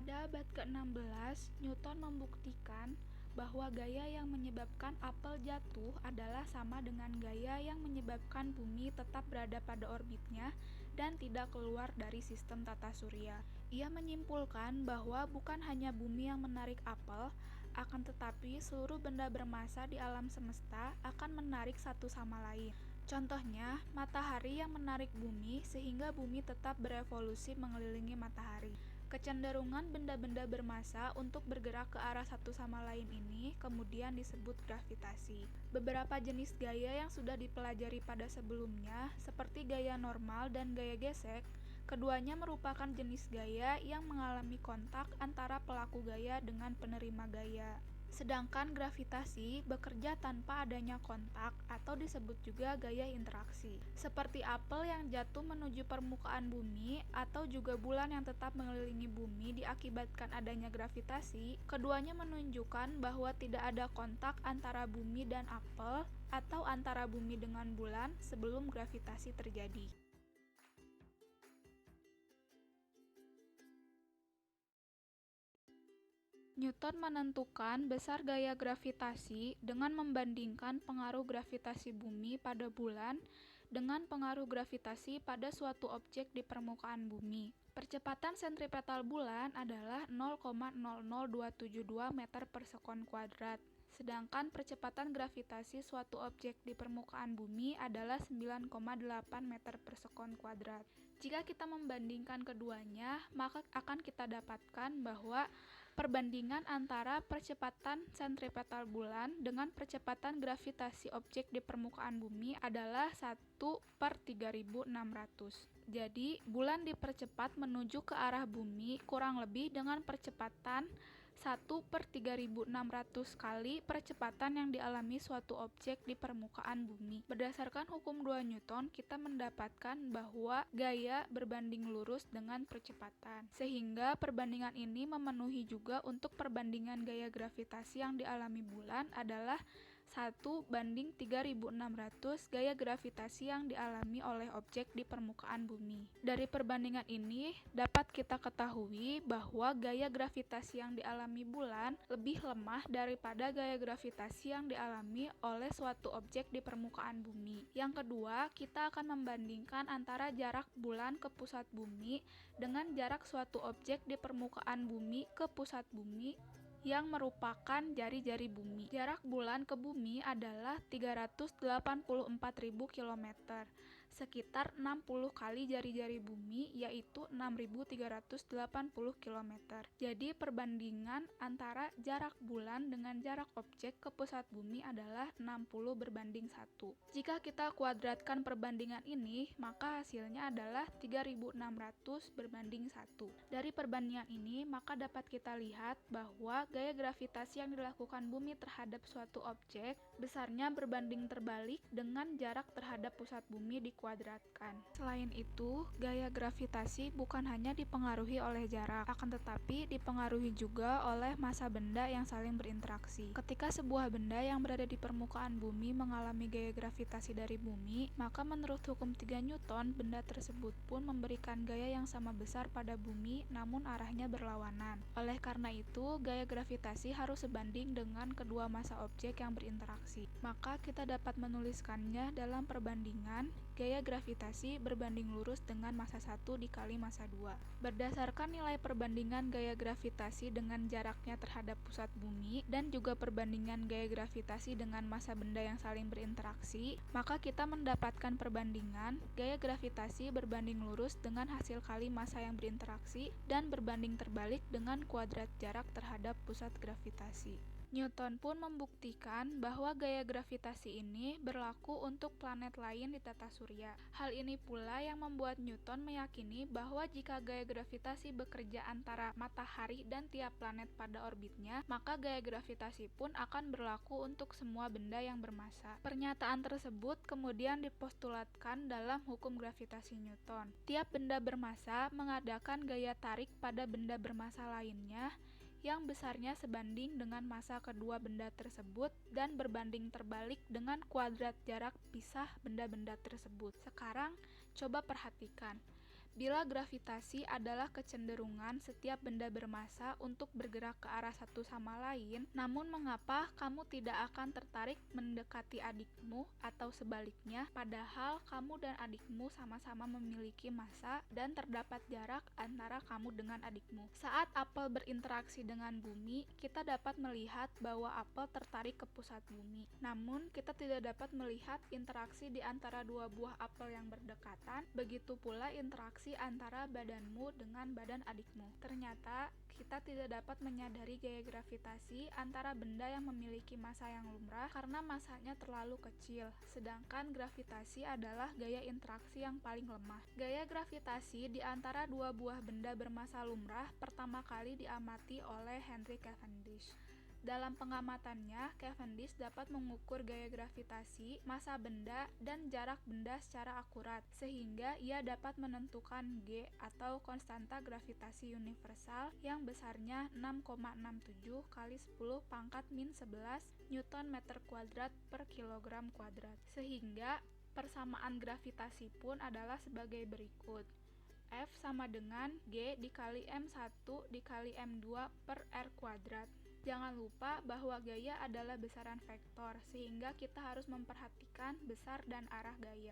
Pada abad ke-16, Newton membuktikan bahwa gaya yang menyebabkan apel jatuh adalah sama dengan gaya yang menyebabkan bumi tetap berada pada orbitnya dan tidak keluar dari sistem tata surya. Ia menyimpulkan bahwa bukan hanya bumi yang menarik apel, akan tetapi seluruh benda bermassa di alam semesta akan menarik satu sama lain. Contohnya, matahari yang menarik bumi sehingga bumi tetap berevolusi mengelilingi matahari. Kecenderungan benda-benda bermassa untuk bergerak ke arah satu sama lain ini kemudian disebut gravitasi. Beberapa jenis gaya yang sudah dipelajari pada sebelumnya, seperti gaya normal dan gaya gesek, keduanya merupakan jenis gaya yang mengalami kontak antara pelaku gaya dengan penerima gaya. Sedangkan gravitasi bekerja tanpa adanya kontak atau disebut juga gaya interaksi. Seperti apel yang jatuh menuju permukaan bumi atau juga bulan yang tetap mengelilingi bumi diakibatkan adanya gravitasi, keduanya menunjukkan bahwa tidak ada kontak antara bumi dan apel atau antara bumi dengan bulan sebelum gravitasi terjadi. Newton menentukan besar gaya gravitasi dengan membandingkan pengaruh gravitasi bumi pada bulan dengan pengaruh gravitasi pada suatu objek di permukaan bumi. Percepatan sentripetal bulan adalah 0,00272 meter per sekon kuadrat, sedangkan percepatan gravitasi suatu objek di permukaan bumi adalah 9,8 meter per sekon kuadrat. Jika kita membandingkan keduanya, maka akan kita dapatkan bahwa perbandingan antara percepatan sentripetal bulan dengan percepatan gravitasi objek di permukaan bumi adalah 1/3600. Jadi, bulan dipercepat menuju ke arah bumi kurang lebih dengan percepatan 1/3600 kali percepatan yang dialami suatu objek di permukaan bumi. Berdasarkan hukum 2 Newton, kita mendapatkan bahwa gaya berbanding lurus dengan percepatan. Sehingga perbandingan ini memenuhi juga untuk perbandingan gaya gravitasi yang dialami bulan adalah 1/3600 gaya gravitasi yang dialami oleh objek di permukaan bumi. Dari perbandingan ini dapat kita ketahui bahwa gaya gravitasi yang dialami bulan lebih lemah daripada gaya gravitasi yang dialami oleh suatu objek di permukaan bumi. Yang kedua, kita akan membandingkan antara jarak bulan ke pusat bumi dengan jarak suatu objek di permukaan bumi ke pusat bumi yang merupakan jari-jari bumi. Jarak bulan ke bumi adalah 384.000 km, sekitar 60 kali jari-jari bumi, yaitu 6.380 km. Jadi perbandingan antara jarak bulan dengan jarak objek ke pusat bumi adalah 60/1. Jika kita kuadratkan perbandingan ini, maka hasilnya adalah 3.600/1. Dari perbandingan ini, maka dapat kita lihat bahwa gaya gravitasi yang dilakukan bumi terhadap suatu objek besarnya berbanding terbalik dengan jarak terhadap pusat bumi dikuadratkan. Selain itu, gaya gravitasi bukan hanya dipengaruhi oleh jarak, akan tetapi dipengaruhi juga oleh massa benda yang saling berinteraksi. Ketika sebuah benda yang berada di permukaan bumi mengalami gaya gravitasi dari bumi, maka menurut hukum 3 Newton, benda tersebut pun memberikan gaya yang sama besar pada bumi namun arahnya berlawanan. Oleh karena itu, gaya gravitasi harus sebanding dengan kedua massa objek yang berinteraksi. Maka kita dapat menuliskannya dalam perbandingan gaya gravitasi berbanding lurus dengan massa 1 dikali massa 2. Berdasarkan nilai perbandingan gaya gravitasi dengan jaraknya terhadap pusat bumi dan juga perbandingan gaya gravitasi dengan massa benda yang saling berinteraksi, maka kita mendapatkan perbandingan gaya gravitasi berbanding lurus dengan hasil kali massa yang berinteraksi dan berbanding terbalik dengan kuadrat jarak terhadap pusat gravitasi. Newton pun membuktikan bahwa gaya gravitasi ini berlaku untuk planet lain di tata surya. Hal ini pula yang membuat Newton meyakini bahwa jika gaya gravitasi bekerja antara matahari dan tiap planet pada orbitnya, maka gaya gravitasi pun akan berlaku untuk semua benda yang bermassa. Pernyataan tersebut kemudian dipostulatkan dalam hukum gravitasi Newton. Tiap benda bermassa mengadakan gaya tarik pada benda bermassa lainnya yang besarnya sebanding dengan massa kedua benda tersebut dan berbanding terbalik dengan kuadrat jarak pisah benda-benda tersebut. Sekarang, coba perhatikan. Bila gravitasi adalah kecenderungan setiap benda bermassa untuk bergerak ke arah satu sama lain, namun mengapa kamu tidak akan tertarik mendekati adikmu atau sebaliknya, padahal kamu dan adikmu sama-sama memiliki massa dan terdapat jarak antara kamu dengan adikmu. Saat apel berinteraksi dengan bumi, kita dapat melihat bahwa apel tertarik ke pusat bumi. Namun, kita tidak dapat melihat interaksi di antara dua buah apel yang berdekatan, begitu pula interaksi antara badanmu dengan badan adikmu. Ternyata, kita tidak dapat menyadari gaya gravitasi antara benda yang memiliki massa yang lumrah karena massanya terlalu kecil, sedangkan gravitasi adalah gaya interaksi yang paling lemah. Gaya gravitasi di antara dua buah benda bermassa lumrah pertama kali diamati oleh Henry Cavendish. Dalam pengamatannya, Cavendish dapat mengukur gaya gravitasi, massa benda, dan jarak benda secara akurat, sehingga ia dapat menentukan G atau konstanta gravitasi universal yang besarnya 6,67 kali 10 pangkat min 11 Newton meter kuadrat per kilogram kuadrat. Sehingga persamaan gravitasi pun adalah sebagai berikut. F sama dengan G dikali M1 dikali M2 per R kuadrat. Jangan lupa bahwa gaya adalah besaran vektor, sehingga kita harus memperhatikan besar dan arah gaya.